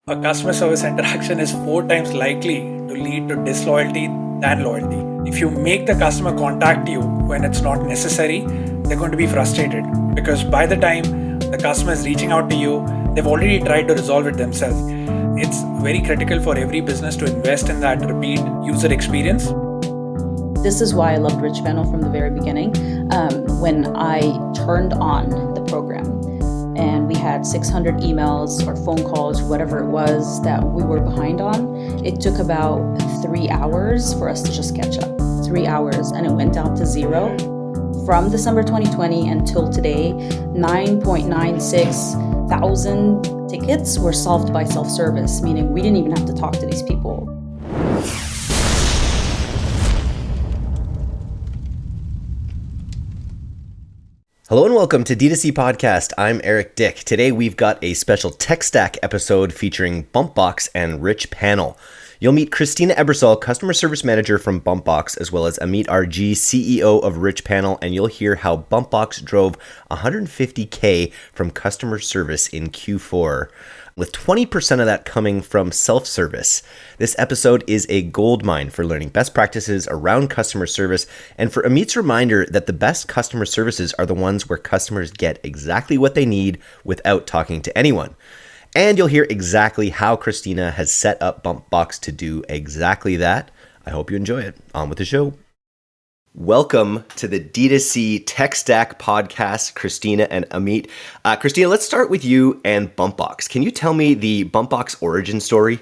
A customer service interaction is 4 times likely to lead to disloyalty than loyalty. If you make the customer contact you when it's not necessary, they're going to be frustrated because by the time the customer is reaching out to you, they've already tried to resolve it themselves. It's very critical for every business to invest in that repeat user experience. This is why I loved Richpanel from the very beginning. When I turned on the program and we had 600 emails or phone calls, whatever it was that we were behind on, it took about 3 hours for us to just catch up. 3 hours, and it went down to 0. From December 2020 until today, 9.96 thousand tickets were solved by self-service, meaning we didn't even have to talk to these people. Hello and welcome to DTC Podcast. I'm Eric Dyck. Today we've got a special tech stack episode featuring Bumpboxx and Rich Panel. You'll meet Christina Ebersole, Customer Service Manager from Bumpboxx, as well as Amit RG, CEO of Richpanel, and you'll hear how Bumpboxx drove $150K from customer service in Q4, with 20% of that coming from self-service. This episode is a goldmine for learning best practices around customer service, and for Amit's reminder that the best customer services are the ones where customers get exactly what they need without talking to anyone. And you'll hear exactly how Christina has set up Bumpboxx to do exactly that. I hope you enjoy it. On with the show. Welcome to the DTC Tech Stack Podcast, Christina and Amit. Christina, let's start with you and Bumpboxx. Can you tell me the Bumpboxx origin story?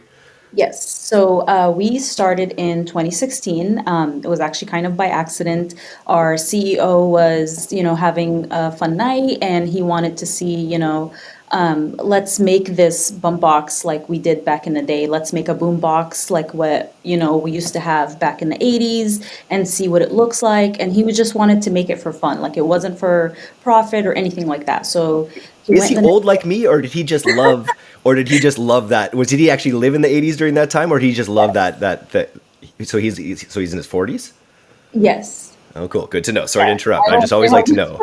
Yes. So we started in 2016. It was actually kind of by accident. Our CEO was, having a fun night and he wanted to see, let's make this Bumpboxx like we did back in the day. Let's make a boombox like what, we used to have back in the 80s and see what it looks like. And he just wanted to make it for fun. Like it wasn't for profit or anything like that. So is he old like me, or did he just love, that? Did he actually live in the 80s during that time, or did he just love that? So he's in his 40s? Yes. Oh, cool. Good to know. Sorry to interrupt. I just always like to know.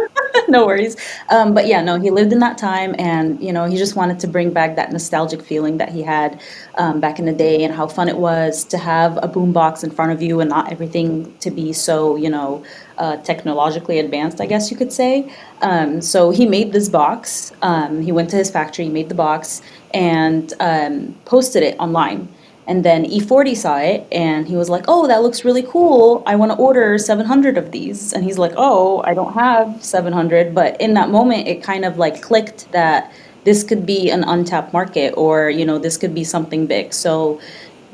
No worries. But yeah, no, he lived in that time and, he just wanted to bring back that nostalgic feeling that he had back in the day and how fun it was to have a boombox in front of you and not everything to be so, technologically advanced, I guess you could say. So he made this box. He went to his factory, made the box and posted it online. And then E40 saw it and he was like, oh, that looks really cool. I want to order 700 of these. And he's like, oh, I don't have 700. But in that moment, it kind of like clicked that this could be an untapped market or, this could be something big. So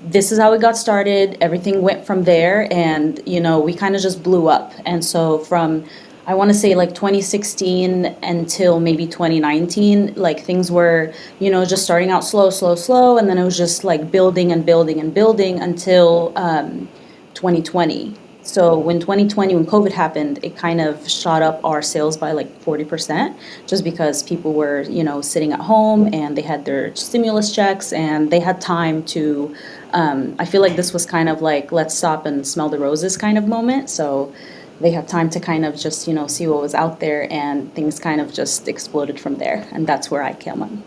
this is how it got started. Everything went from there and, we kind of just blew up. And so from I want to say like 2016 until maybe 2019, like things were, just starting out slow. And then it was just like building until 2020. So when COVID happened, it kind of shot up our sales by like 40%, just because people were, sitting at home and they had their stimulus checks and they had time to, I feel like this was kind of like, let's stop and smell the roses kind of moment. So they had time to kind of just, see what was out there and things kind of just exploded from there. And that's where I came in.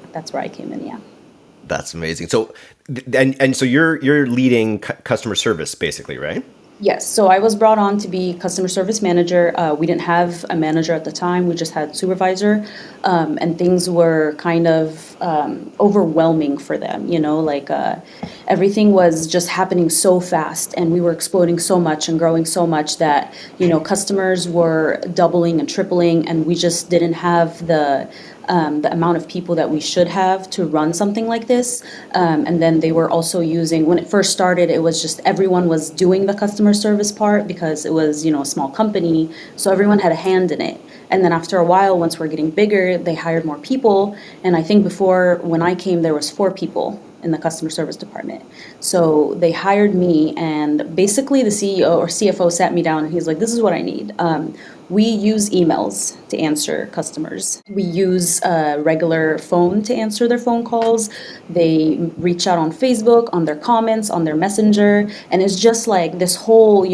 Yeah. That's amazing. So, and so you're leading customer service basically, right? Yes. So I was brought on to be customer service manager. We didn't have a manager at the time. We just had supervisor. And things were kind of overwhelming for them, everything was just happening so fast and we were exploding so much and growing so much that, customers were doubling and tripling and we just didn't have the amount of people that we should have to run something like this. And then they were also using, when it first started, it was just everyone was doing the customer service part because it was, a small company. So everyone had a hand in it. And then after a while, once we're getting bigger, they hired more people. And I think before, when I came, there was 4 people in the customer service department. So they hired me and basically the CEO or CFO sat me down and he's like, this is what I need. We use emails to answer customers. We use a regular phone to answer their phone calls. They reach out on Facebook, on their comments, on their messenger. And it's just like this whole,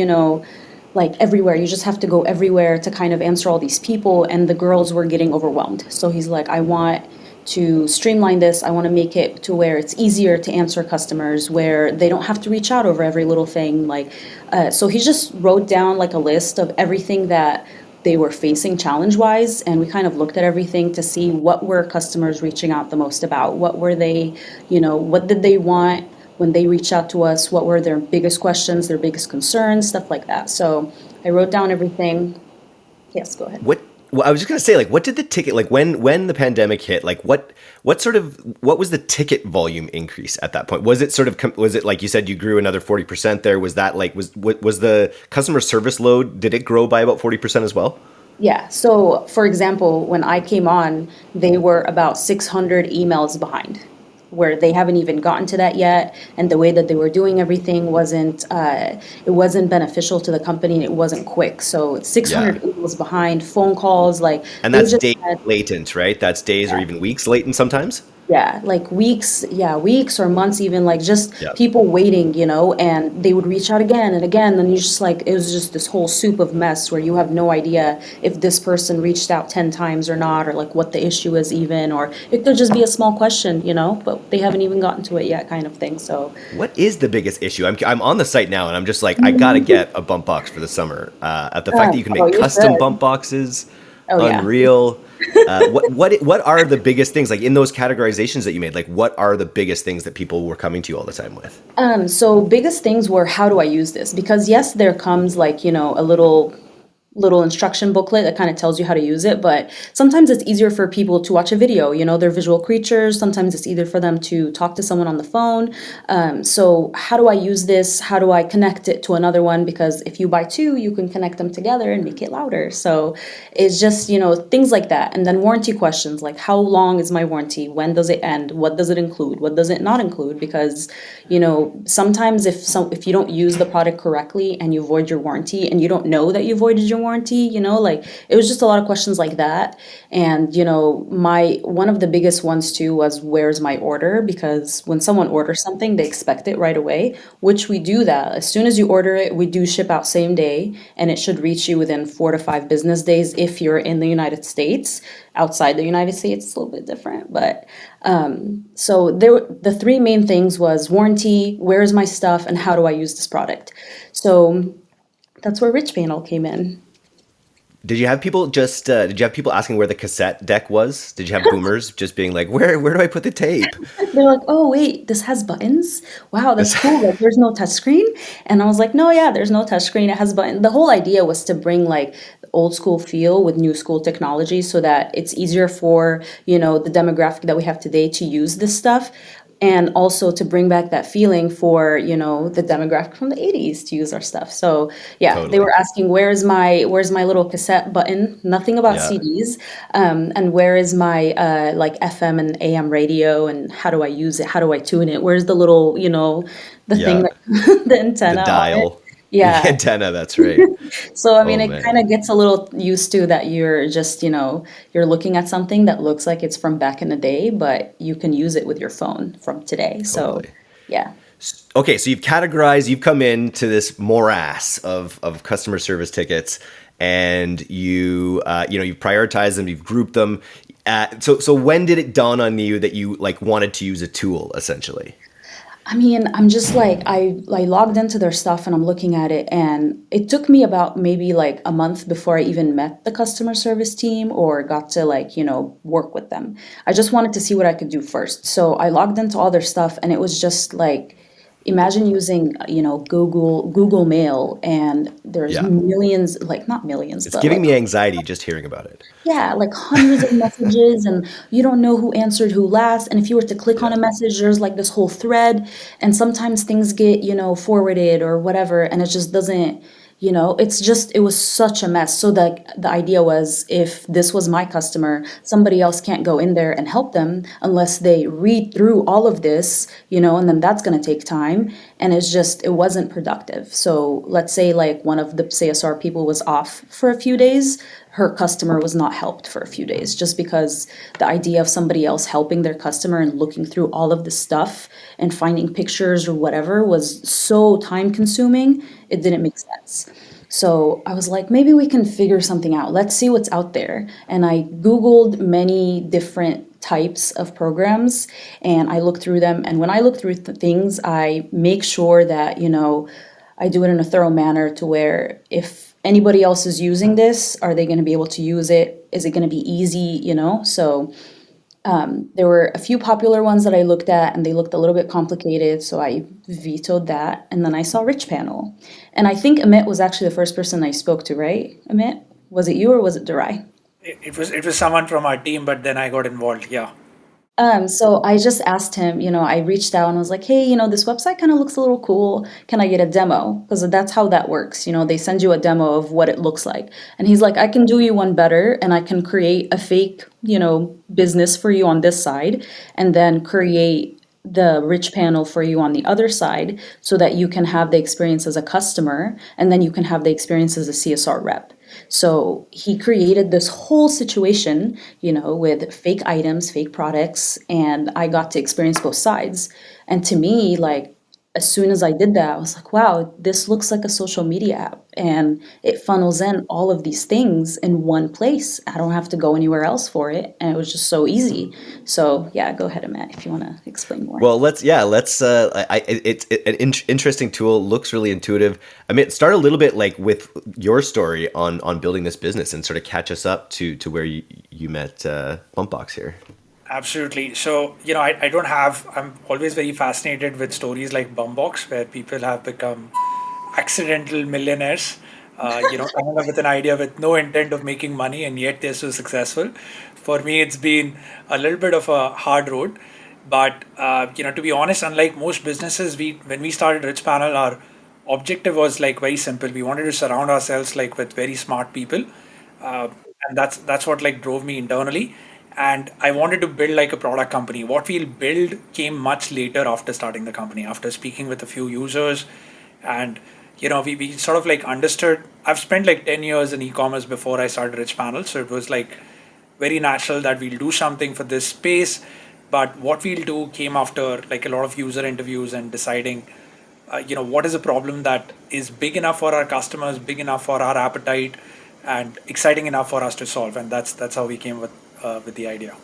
like everywhere. You just have to go everywhere to kind of answer all these people. And the girls were getting overwhelmed. So he's like, I want to streamline this. I want to make it to where it's easier to answer customers, where they don't have to reach out over every little thing. Like, so he just wrote down like a list of everything that they were facing challenge-wise, and we kind of looked at everything to see what were customers reaching out the most about. What were they, what did they want when they reached out to us? What were their biggest questions, their biggest concerns, stuff like that. So I wrote down everything. Yes, go ahead. Well, I was just gonna say, like, what did the ticket, like, when the pandemic hit, like, what was the ticket volume increase at that point? Was it like you said, you grew another 40% there? Was that like, was the customer service load, did it grow by about 40% as well? Yeah. So, for example, when I came on, they were about 600 emails behind, where they haven't even gotten to that yet, and the way that they were doing everything wasn't beneficial to the company, and it wasn't quick. So it's 600 emails behind, phone calls, like, and that's days latent, right? That's days or even weeks latent sometimes. Yeah, like weeks or months even, like just people waiting, and they would reach out again and again, and you just like, it was just this whole soup of mess where you have no idea if this person reached out 10 times or not, or like what the issue is even, or it could just be a small question, but they haven't even gotten to it yet, kind of thing. So what is the biggest issue? I'm on the site now, and I'm just like, I gotta get a bump box for the summer. At the fact that you can make custom bump boxes, unreal. What are the biggest things, like in those categorizations that you made? Like, what are the biggest things that people were coming to you all the time with? So biggest things were, how do I use this? Because yes, there comes like, a little instruction booklet that kind of tells you how to use it, but sometimes it's easier for people to watch a video. They're visual creatures. Sometimes it's easier for them to talk to someone on the phone. So how do I use this? How do I connect it to another one? Because if you buy two, you can connect them together and make it louder. So it's just, things like that. And then warranty questions, like, how long is my warranty? When does it end? What does it include? What does it not include? Because, sometimes if you don't use the product correctly and you void your warranty and you don't know that you voided your warranty, like, it was just a lot of questions like that. And one of the biggest ones too was, where's my order? Because when someone orders something, they expect it right away, which we do that. As soon as you order it, we do ship out same day, and it should reach you within 4 to 5 business days if you're in the United States. Outside the United States, it's a little bit different, but so the 3 main things was warranty, where's my stuff, and how do I use this product? So that's where Richpanel came in. Did you have people asking where the cassette deck was? Did you have boomers just being like, where do I put the tape? They're like, oh wait, this has buttons? Wow, that's cool. Like, there's no touch screen? And I was like, no, yeah, there's no touch screen. It has buttons. The whole idea was to bring like the old school feel with new school technology, so that it's easier for, the demographic that we have today to use this stuff. And also to bring back that feeling for, the demographic from the 80s to use our stuff. So totally. They were asking, where's my little cassette button? Nothing about CDs. And where is my like FM and AM radio, and how do I use it? How do I tune it? Where's the little, the thing, that, the antenna, the dial. Yeah. The antenna, that's right. So, I mean, it kind of gets a little used to that you're just, you're looking at something that looks like it's from back in the day, but you can use it with your phone from today. Totally. So, yeah. Okay, so you've come into this morass of customer service tickets, and you've prioritized them, you've grouped them. So when did it dawn on you that you like wanted to use a tool, essentially? I mean, I'm just like, I logged into their stuff and I'm looking at it, and it took me about maybe like a month before I even met the customer service team or got to like, work with them. I just wanted to see what I could do first. So I logged into all their stuff, and it was just like, imagine using, Google Mail, and there's millions, like not millions. It's giving me anxiety just hearing about it. Yeah, like hundreds of messages, and you don't know who answered who last. And if you were to click on a message, there's like this whole thread, and sometimes things get, forwarded or whatever, and it just doesn't, it was such a mess. So the idea was, if this was my customer, somebody else can't go in there and help them unless they read through all of this, and then that's going to take time. And it wasn't productive. So let's say like one of the CSR people was off for a few days. Her customer was not helped for a few days, just because the idea of somebody else helping their customer and looking through all of the stuff and finding pictures or whatever was so time consuming, it didn't make sense. So I was like, maybe we can figure something out. Let's see what's out there. And I Googled many different types of programs, and I look through them. And when I look through things, I make sure that, I do it in a thorough manner to where if anybody else is using this, are they going to be able to use it? Is it going to be easy? So there were a few popular ones that I looked at, and they looked a little bit complicated, so I vetoed that. And then I saw Richpanel. And I think Amit was actually the first person I spoke to, right? Amit? Was it you or was it Durai? It was someone from our team, but then I got involved. Yeah. So I just asked him, I reached out and was like, hey, this website kind of looks a little cool. Can I get a demo? Because that's how that works. They send you a demo of what it looks like. And he's like, I can do you one better, and I can create a fake, business for you on this side, and then create the rich panel for you on the other side so that you can have the experience as a customer, and then you can have the experience as a CSR rep. So he created this whole situation, with fake items, fake products, and I got to experience both sides. And to me, like, as soon as I did that, I was like, wow, this looks like a social media app, and it funnels in all of these things in one place. I don't have to go anywhere else for it, and it was just so easy. So yeah, go ahead, Matt, if you want to explain more. Well, let's. It's an interesting tool. Looks really intuitive. I mean, start a little bit like with your story on building this business and sort of catch us up to where you met Bumpboxx here. Absolutely. So, I'm always very fascinated with stories like Bumpboxx, where people have become accidental millionaires, coming up with an idea with no intent of making money, and yet they're so successful. For me, it's been a little bit of a hard road. But, to be honest, unlike most businesses, when we started Richpanel, our objective was like very simple. We wanted to surround ourselves like with very smart people. Uh, and that's what like drove me internally. And I wanted to build like a product company. What we'll build came much later after starting the company, after speaking with a few users. And, we sort of like understood. I've spent like 10 years in e-commerce before I started Richpanel. So it was like very natural that we'll do something for this space. But what we'll do came after like a lot of user interviews and deciding, what is a problem that is big enough for our customers, big enough for our appetite, and exciting enough for us to solve. And that's how we came with the idea.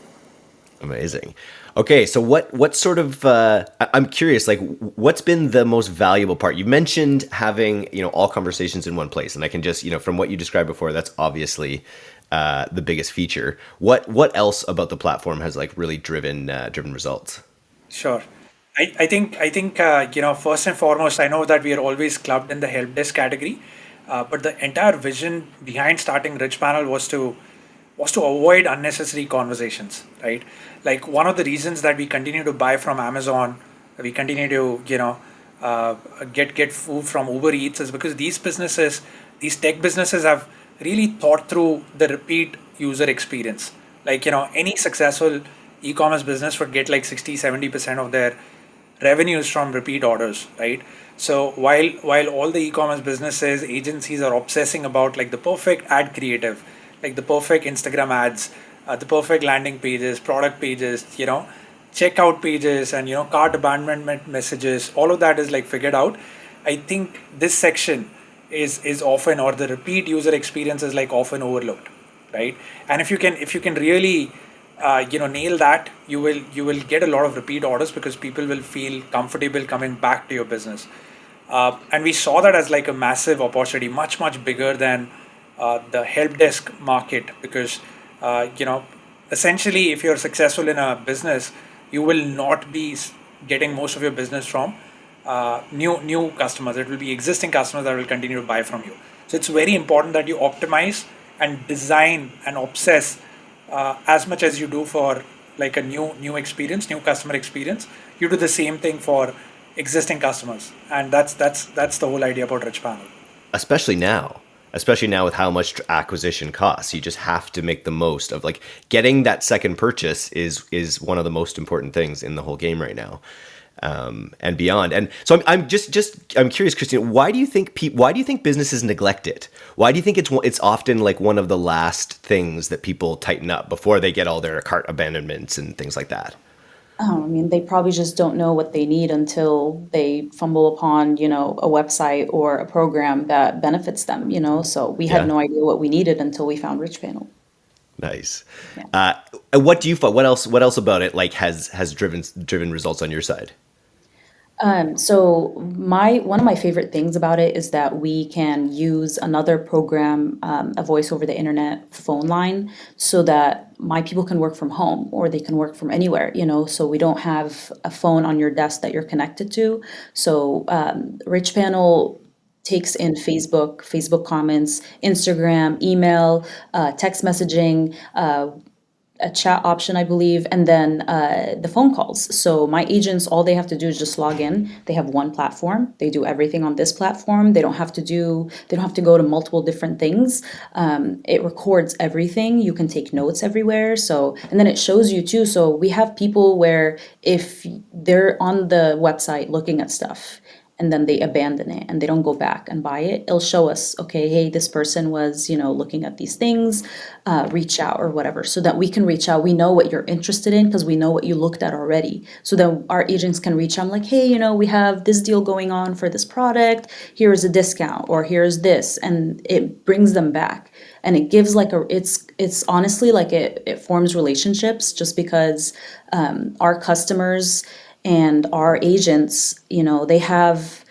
Amazing. Okay, so what sort of I'm curious, like what's been the most valuable part? You mentioned having, all conversations in one place, and I can just, from what you described before, that's obviously the biggest feature. What else about the platform has like really driven results? Sure. I think first and foremost, I know that we are always clubbed in the help desk category, but the entire vision behind starting Richpanel was to avoid unnecessary conversations, right? Like one of the reasons that we continue to buy from Amazon, we continue to get food from Uber Eats is because these tech businesses have really thought through the repeat user experience. Like any successful e-commerce business would get like 60-70% of their revenues from repeat orders, right? So while all the e-commerce businesses, agencies are obsessing about like the perfect ad creative, like the perfect Instagram ads, the perfect landing pages, product pages, checkout pages, and cart abandonment messages, all of that is like figured out. I think this section is often, or the repeat user experience is like often overlooked, right? And if you can really nail that, you will get a lot of repeat orders because people will feel comfortable coming back to your business. And we saw that as like a massive opportunity, much bigger than the help desk market, because essentially if you're successful in a business, you will not be getting most of your business from new customers. It will be existing customers that will continue to buy from you. So it's very important that you optimize and design and obsess as much as you do for like a new experience, new customer experience. You do the same thing for existing customers, and that's the whole idea about Richpanel. Especially now with how much acquisition costs. You just have to make the most of like getting that second purchase is one of the most important things in the whole game right now, and beyond. And so I'm curious, Christina, why do you think businesses neglect it? Why do you think it's often like one of the last things that people tighten up before they get all their cart abandonments and things like that? Oh, I mean, they probably just don't know what they need until they fumble upon, a website or a program that benefits them, So we had no idea what we needed until we found Richpanel. Nice. Yeah. What do you find? What else about it like has driven results on your side? So one of my favorite things about it is that we can use another program, a voice over the internet phone line, so that my people can work from home or they can work from anywhere, so we don't have a phone on your desk that you're connected to. So Richpanel takes in Facebook comments, Instagram, email, text messaging, a chat option, I believe, and then the phone calls. So my agents, all they have to do is just log in. They have one platform. They do everything on this platform. They don't have to go to multiple different things. It records everything. You can take notes everywhere. So, and then it shows you too. So we have people where if they're on the website looking at stuff, and then they abandon it and they don't go back and buy it, it'll show us, okay, hey, this person was, looking at these things, reach out or whatever, so that we can reach out. We know what you're interested in because we know what you looked at already. So then our agents can reach out like, hey, we have this deal going on for this product. Here is a discount or here's this. And it brings them back. And it gives it's honestly like it forms relationships just because our customers and our agents, they have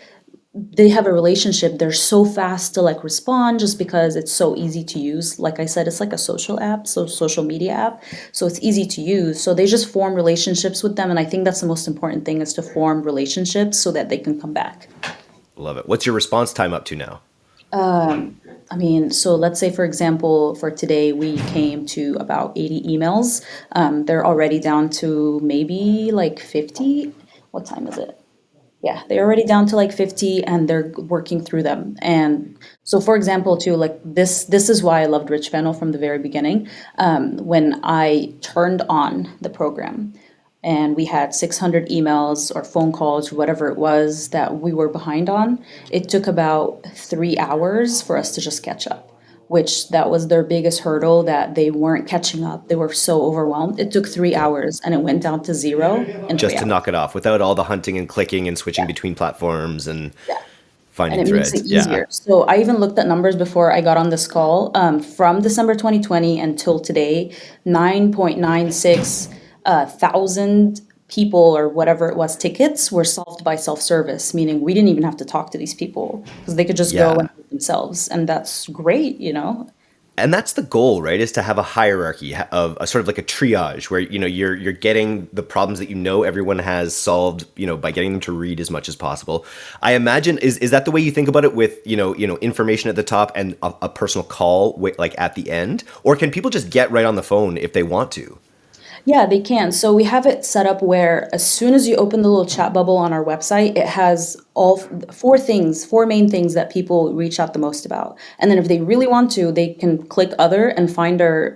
a relationship. They're so fast to respond just because it's so easy to use. Like I said, it's like a social app, so social media app. So it's easy to use. So they just form relationships with them. And I think that's the most important thing, is to form relationships so that they can come back. Love it. What's your response time up to now? So let's say, for example, for today, we came to about 80 emails. They're already down to maybe 50. What time is it? Yeah, they're already down to 50 and they're working through them. And so, for example, too, this is why I loved Richpanel from the very beginning. When I turned on the program, and we had 600 emails or phone calls, whatever it was that we were behind on, it took about 3 hours for us to just catch up, which that was their biggest hurdle, that they weren't catching up. They were so overwhelmed. It took 3 hours and it went down to 0 in Just 3 to hours. knock it off without all the hunting and clicking and switching between platforms and finding And it threads. makes it easier. So I even looked at numbers before I got on this call. From December 2020 until today, 9.96 thousand people or whatever it was, tickets were solved by self-service, meaning we didn't even have to talk to these people because they could just go and do it themselves. And that's great, And that's the goal, right? Is to have a hierarchy of a sort of like a triage where, you're getting the problems that everyone has solved, by getting them to read as much as possible. I imagine, is that the way you think about it, with, information at the top and a personal call at the end? Or can people just get right on the phone if they want to? Yeah, they can. So we have it set up where as soon as you open the little chat bubble on our website, it has all four main things that people reach out the most about. And then if they really want to, they can click other and find our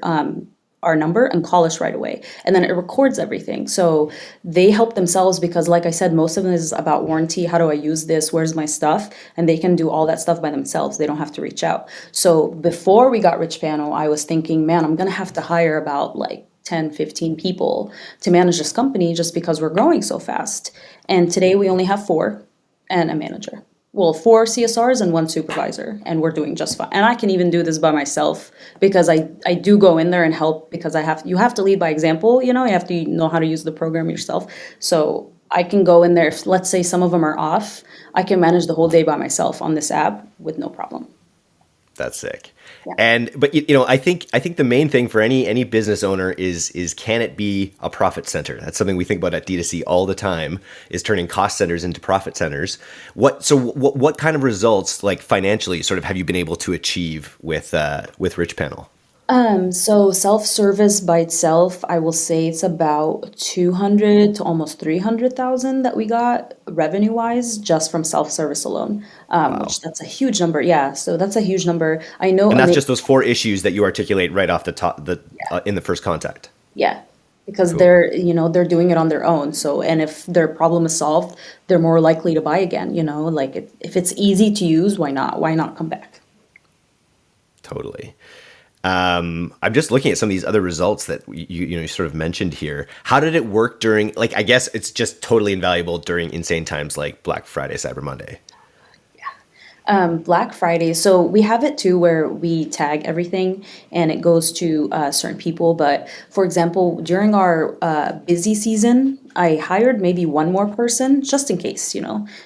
number and call us right away. And then it records everything. So they help themselves because, like I said, most of them is about warranty. How do I use this? Where's my stuff? And they can do all that stuff by themselves. They don't have to reach out. So before we got Richpanel, I was thinking, man, I'm going to have to hire about 10, 15 people to manage this company just because we're growing so fast. And today we only have 4 and a manager. Well, 4 CSRs and 1 supervisor, and we're doing just fine. And I can even do this by myself because I do go in there and help, because you have to lead by example, you have to know how to use the program yourself. So I can go in there, if let's say some of them are off, I can manage the whole day by myself on this app with no problem. That's sick. Yeah. But I think the main thing for any business owner is can it be a profit center? That's something we think about at D2C all the time, is turning cost centers into profit centers. What kind of results, financially, sort of have you been able to achieve with Richpanel? So self-service by itself, I will say it's about 200 to almost 300,000 that we got revenue-wise just from self-service alone, which that's a huge number. Yeah, so that's a huge number. I know, and that's just those 4 issues that you articulate right off the top, in the first contact. Yeah, because Cool. they're doing it on their own. So, and if their problem is solved, they're more likely to buy again. If it's easy to use, why not? Why not come back? Totally. I'm just looking at some of these other results that you sort of mentioned here. How did it work during, I guess it's just totally invaluable during insane times like Black Friday, Cyber Monday. Black Friday. So we have it too where we tag everything and it goes to certain people. But for example, during our busy season, I hired maybe one more person just in case,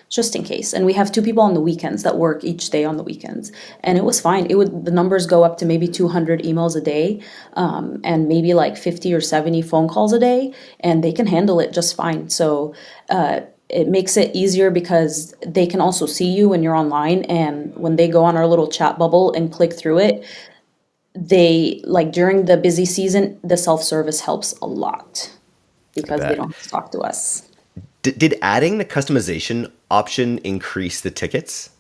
just in case. And we have two people on the weekends that work each day on the weekends. And it was fine. The numbers go up to maybe 200 emails a day, and maybe like 50 or 70 phone calls a day, and they can handle it just fine. So it makes it easier because they can also see you when you're online, and when they go on our little chat bubble and click through it, they like during the busy season, the self-service helps a lot because they bet. don't have to talk to us. Did adding the customization option increase the tickets?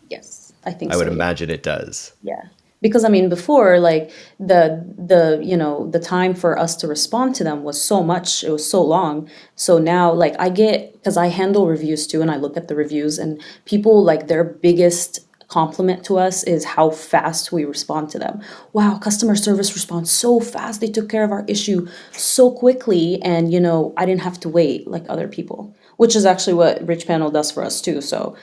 Yes, I think I would so. imagine it does. Yeah. Because I mean, before, like the time for us to respond to them was so much, it was so long. So now, like because I handle reviews too, and I look at the reviews, and people like their biggest compliment to us is how fast we respond to them. Wow, customer service responds so fast. They took care of our issue so quickly, and I didn't have to wait like other people, which is actually what Richpanel does for us too. So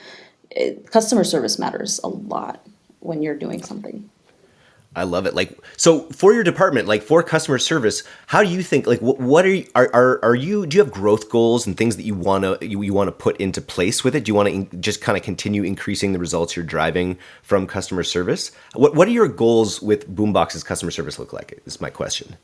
customer service matters a lot when you're doing something. I love it. Like, so for your department, like for customer service, how do you think, like, what are you, do you have growth goals and things that you want to put into place with it? Do you want to just kind of continue increasing the results you're driving from customer service? What are your goals with Bumpbox's customer service look like? Is my question.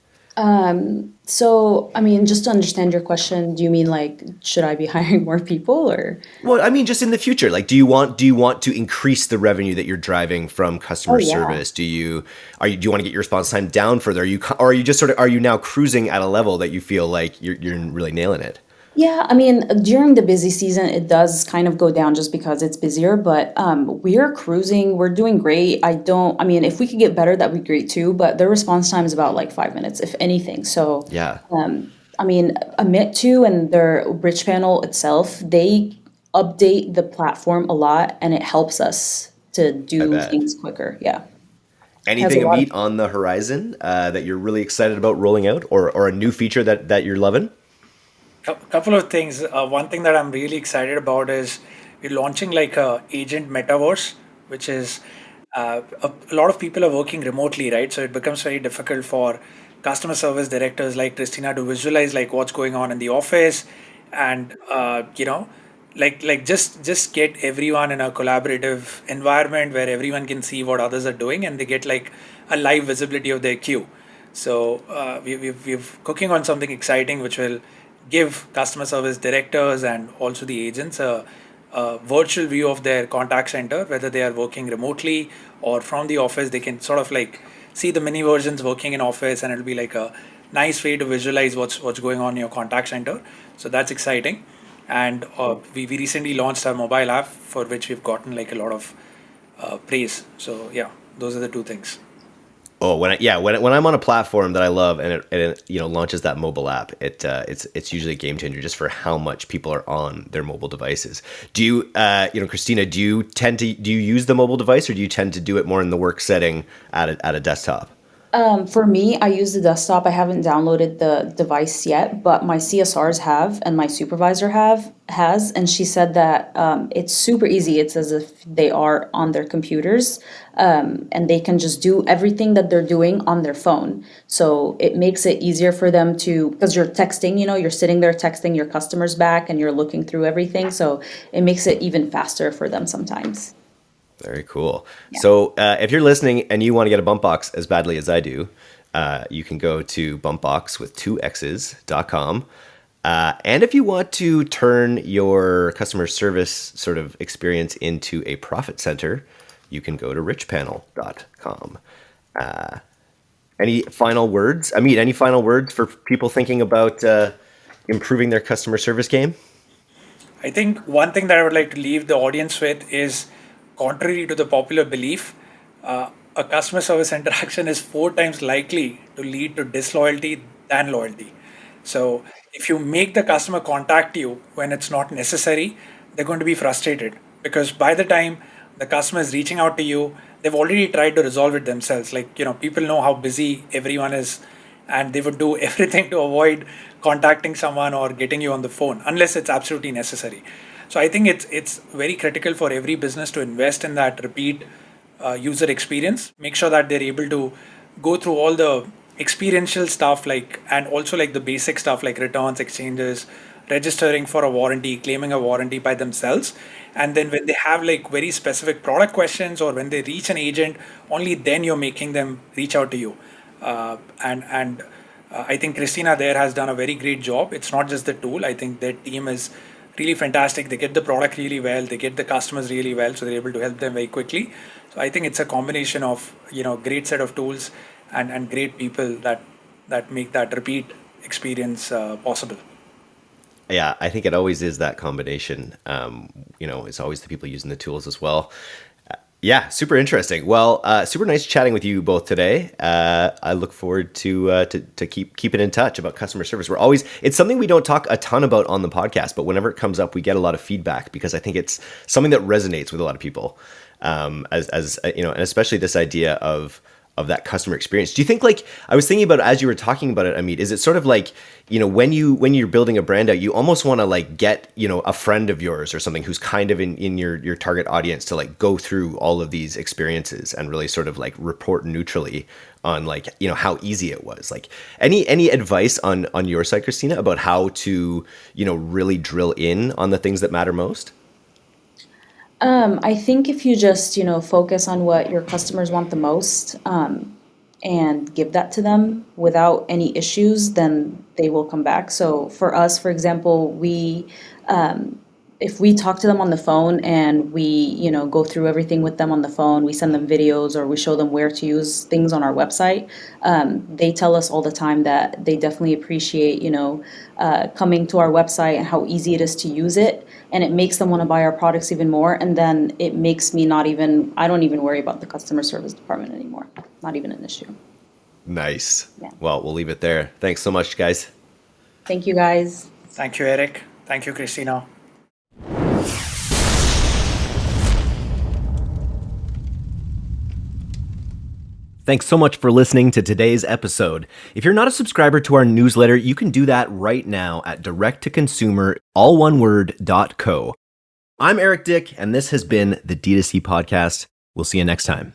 So, I mean, just to understand your question, do you mean like, should I be hiring more people or? Well, I mean, just in the future, like, do you want to increase the revenue that you're driving from customer Oh, yeah. service? Do you want to get your response time down further? Are you just are you now cruising at a level that you feel like you're really nailing it? Yeah, I mean, during the busy season, it does kind of go down just because it's busier, but we're cruising, we're doing great. I mean, if we could get better, that'd be great too, but their response time is about like 5 minutes, if anything. So, Yeah, I mean, Amit too and their Rich Panel itself, they update the platform a lot and it helps us to I do bet. things quicker. Yeah. Has a Anything lot of Amit on the horizon that you're really excited about rolling out, or a new feature that you're loving? Couple of things. One thing that I'm really excited about is we're launching like a agent metaverse, which is a lot of people are working remotely, right? So it becomes very difficult for customer service directors like Christina to visualize like what's going on in the office, and just get everyone in a collaborative environment where everyone can see what others are doing and they get like a live visibility of their queue. So we're cooking on something exciting which will give customer service directors and also the agents a virtual view of their contact center, whether they are working remotely or from the office. They can sort of like see the mini versions working in office, and it'll be like a nice way to visualize what's going on in your contact center. So that's exciting. And we recently launched our mobile app, for which we've gotten like a lot of praise. So yeah, those are the two things. Oh, when I'm on a platform that I love and it launches that mobile app, it's usually a game changer just for how much people are on their mobile devices. Do you Christina, do you use the mobile device, or do you tend to do it more in the work setting at a desktop? For me, I use the desktop. I haven't downloaded the device yet, but my CSRs have, and my supervisor has, and she said that it's super easy. It's as if they are on their computers, and they can just do everything that they're doing on their phone. So it makes it easier for them to, because you're texting, you're sitting there texting your customers back, and you're looking through everything. So it makes it even faster for them sometimes. Very cool. Yeah. So if you're listening and you want to get a Bumpboxx as badly as I do, you can go to bumpbox with 2x's.com. And if you want to turn your customer service sort of experience into a profit center, you can go to richpanel.com. Any final words? Amit, any final words for people thinking about improving their customer service game? I think one thing that I would like to leave the audience with is, contrary to the popular belief, a customer service interaction is 4 times likely to lead to disloyalty than loyalty. So if you make the customer contact you when it's not necessary, they're going to be frustrated, because by the time the customer is reaching out to you, they've already tried to resolve it themselves. Like, people know how busy everyone is, and they would do everything to avoid contacting someone or getting you on the phone unless it's absolutely necessary. So I think it's very critical for every business to invest in that repeat user experience. Make sure that they're able to go through all the experiential stuff, like, and also like the basic stuff like returns, exchanges, registering for a warranty, claiming a warranty by themselves. And then when they have like very specific product questions, or when they reach an agent, only then you're making them reach out to you. I think Christina there has done a very great job. It's not just the tool. I think their team is really fantastic. They get the product really well. They get the customers really well, so they're able to help them very quickly. So I think it's a combination of great set of tools and great people that make that repeat experience possible. Yeah, I think it always is that combination. It's always the people using the tools as well. Yeah, super interesting. Well, super nice chatting with you both today. I look forward to keeping in touch about customer service. It's something we don't talk a ton about on the podcast, but whenever it comes up, we get a lot of feedback because I think it's something that resonates with a lot of people. And especially this idea of that customer experience. Do you think, like, I was thinking about it as you were talking about it, Amit, is it sort of like, when you're building a brand out, you almost want to like get, a friend of yours or something who's kind of in your target audience to like go through all of these experiences and really sort of like report neutrally on like, how easy it was. Like any advice on your side, Christina, about how to, really drill in on the things that matter most? I think if you just, focus on what your customers want the most, and give that to them without any issues, then they will come back. So for us, for example, if we talk to them on the phone and we, go through everything with them on the phone, we send them videos or we show them where to use things on our website. They tell us all the time that they definitely appreciate, coming to our website and how easy it is to use it. And it makes them want to buy our products even more. And then it makes me I don't even worry about the customer service department anymore. Not even an issue. Nice. Yeah. Well, we'll leave it there. Thanks so much, guys. Thank you, guys. Thank you, Eric. Thank you, Christina. Thanks so much for listening to today's episode. If you're not a subscriber to our newsletter, you can do that right now at direct-to-consumer, all one word, .co. I'm Eric Dyck, and this has been the D2C Podcast. We'll see you next time.